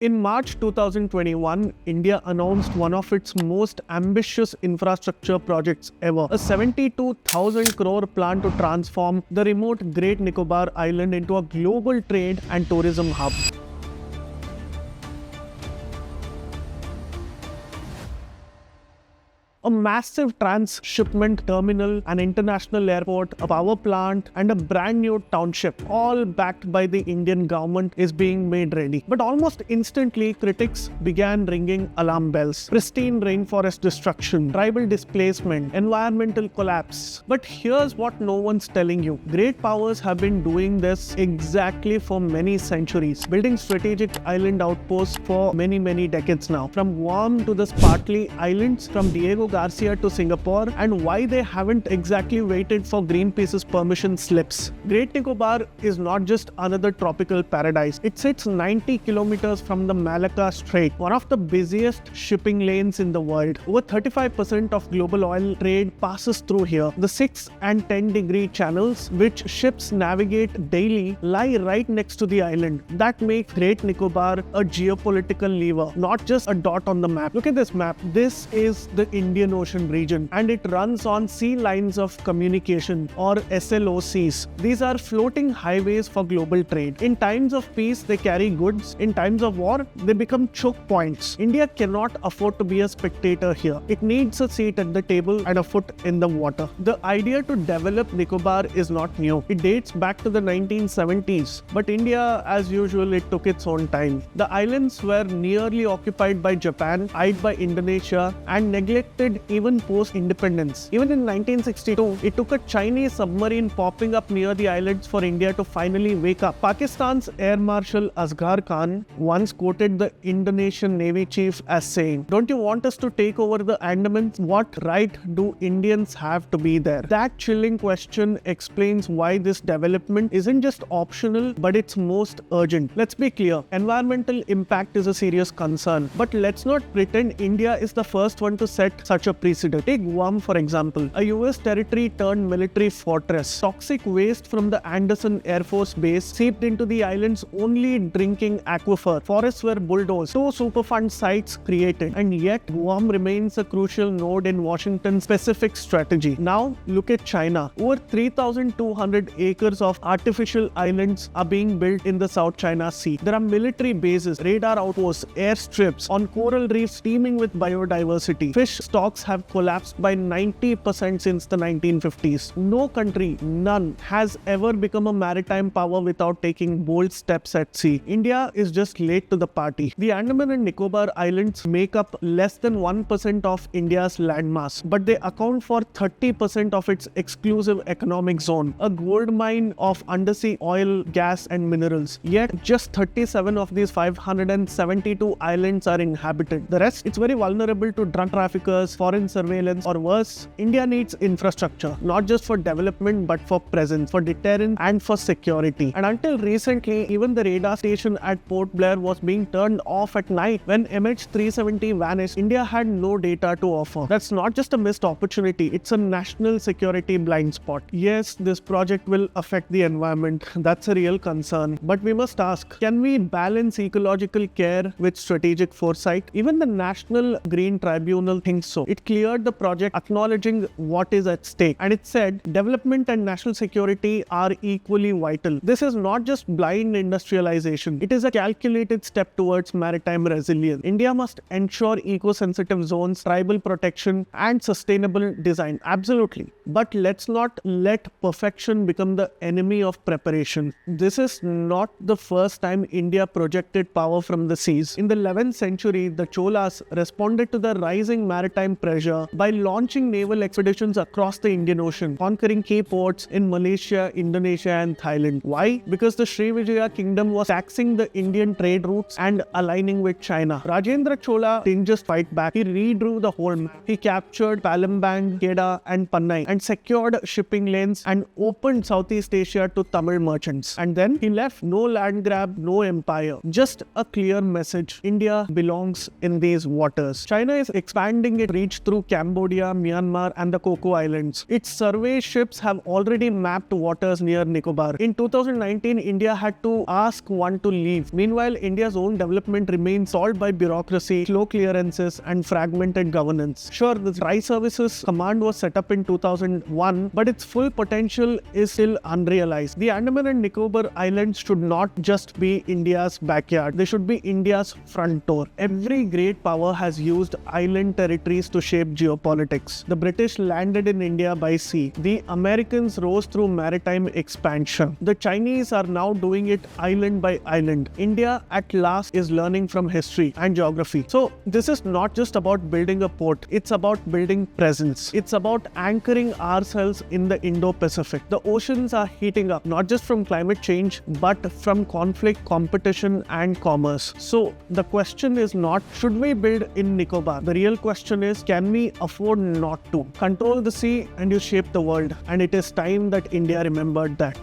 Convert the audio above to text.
In March 2021, India announced one of its most ambitious infrastructure projects ever, a 72,000 crore plan to transform the remote Great Nicobar Island into a global trade and tourism hub. A massive transshipment terminal, an international airport, a power plant, and a brand new township, all backed by the Indian government, is being made ready. But almost instantly, critics began ringing alarm bells. Pristine rainforest destruction, tribal displacement, environmental collapse. But here's what no one's telling you. Great powers have been doing this exactly for many centuries, building strategic island outposts for many decades now. From Guam to the Spratly Islands, from Diego Garcia to Singapore, and why they haven't exactly waited for Greenpeace's permission slips. Great Nicobar is not just another tropical paradise. It sits 90 kilometers from the Malacca Strait, one of the busiest shipping lanes in the world. Over 35% of global oil trade passes through here. The 6 and 10 degree channels which ships navigate daily lie right next to the island. That makes Great Nicobar a geopolitical lever, not just a dot on the map. Look at this map. This is the Indian Ocean region, and it runs on sea lines of communication, or SLOCs. These are floating highways for global trade. In times of peace, they carry goods. In times of war, they become choke points. India cannot afford to be a spectator here. It needs a seat at the table and a foot in the water. The idea to develop Nicobar is not new. It dates back to the 1970s. But India, as usual, it took its own time. The islands were nearly occupied by Japan, eyed by Indonesia, and neglected even post-independence. Even in 1962, it took a Chinese submarine popping up near the islands for India to finally wake up. Pakistan's Air Marshal Asghar Khan once quoted the Indonesian Navy chief as saying, "Don't you want us to take over the Andamans? What right do Indians have to be there?" That chilling question explains why this development isn't just optional, but it's most urgent. Let's be clear, environmental impact is a serious concern, but let's not pretend India is the first one to set such a precedent. Take Guam, for example, a US territory turned military fortress. Toxic waste from the Andaman Air Force Base seeped into the island's only drinking aquifer. Forests were bulldozed. 2 Superfund sites created, and yet Guam remains a crucial node in Washington's Pacific strategy. Now, look at China. Over 3,200 acres of artificial islands are being built in the South China Sea. There are military bases, radar outposts, airstrips on coral reefs teeming with biodiversity. Fish stocks have collapsed by 90% since the 1950s. No country, none, has ever become a maritime power without taking bold steps at sea. India is just late to the party. The Andaman and Nicobar Islands make up less than 1% of India's landmass, but they account for 30% of its exclusive economic zone, a gold mine of undersea oil, gas, and minerals. Yet, just 37 of these 572 islands are inhabited. The rest, it's very vulnerable to drug traffickers, foreign surveillance, or worse. India needs infrastructure, not just for development but for presence, for deterrence, and for security. And until recently, even the radar station at Port Blair was being turned off at night. When MH370 vanished, India had no data to offer. That's not just a missed opportunity, it's a national security blind spot. Yes, this project will affect the environment. That's a real concern. But we must ask, can we balance ecological care with strategic foresight? Even the National Green Tribunal thinks so. It cleared the project, acknowledging what is at stake, and it said development and national security are equally vital. This is not just blind industrialization, it is a calculated step towards maritime resilience. India must ensure eco-sensitive zones, tribal protection, and sustainable design. Absolutely. But let's not let perfection become the enemy of preparation. This is not the first time India projected power from the seas. In the 11th century, the Cholas responded to the rising maritime pressure by launching naval expeditions across the Indian Ocean, conquering key ports in Malaysia, Indonesia, and Thailand. Why? Because the Srivijaya kingdom was taxing the Indian trade routes and aligning with China. Rajendra Chola didn't just fight back, he redrew the whole map. He captured Palembang, Kedah, and Panay, and secured shipping lanes and opened Southeast Asia to Tamil merchants. And then he left no land grab, no empire, just a clear message: India belongs in these waters. China is expanding its reach through Cambodia, Myanmar, and the Coco Islands. Its survey ships have already mapped waters near Nicobar. In 2019, India had to ask one to leave. Meanwhile, India's own development remains stalled by bureaucracy, slow clearances, and fragmented governance. Sure, the Dry Services Command was set up in 2001, but its full potential is still unrealized. The Andaman and Nicobar Islands should not just be India's backyard. They should be India's front door. Every great power has used island territories to shape geopolitics. The British landed in India by sea. The Americans rose through maritime expansion. The Chinese are now doing it island by island. India at last is learning from history and geography. So this is not just about building a port. It's about building presence. It's about anchoring ourselves in the Indo-Pacific. The oceans are heating up, not just from climate change, but from conflict, competition, and commerce. So the question is not, should we build in Nicobar? The real question is, can we afford not to? Control the sea and you shape the world. And it is time that India remembered that.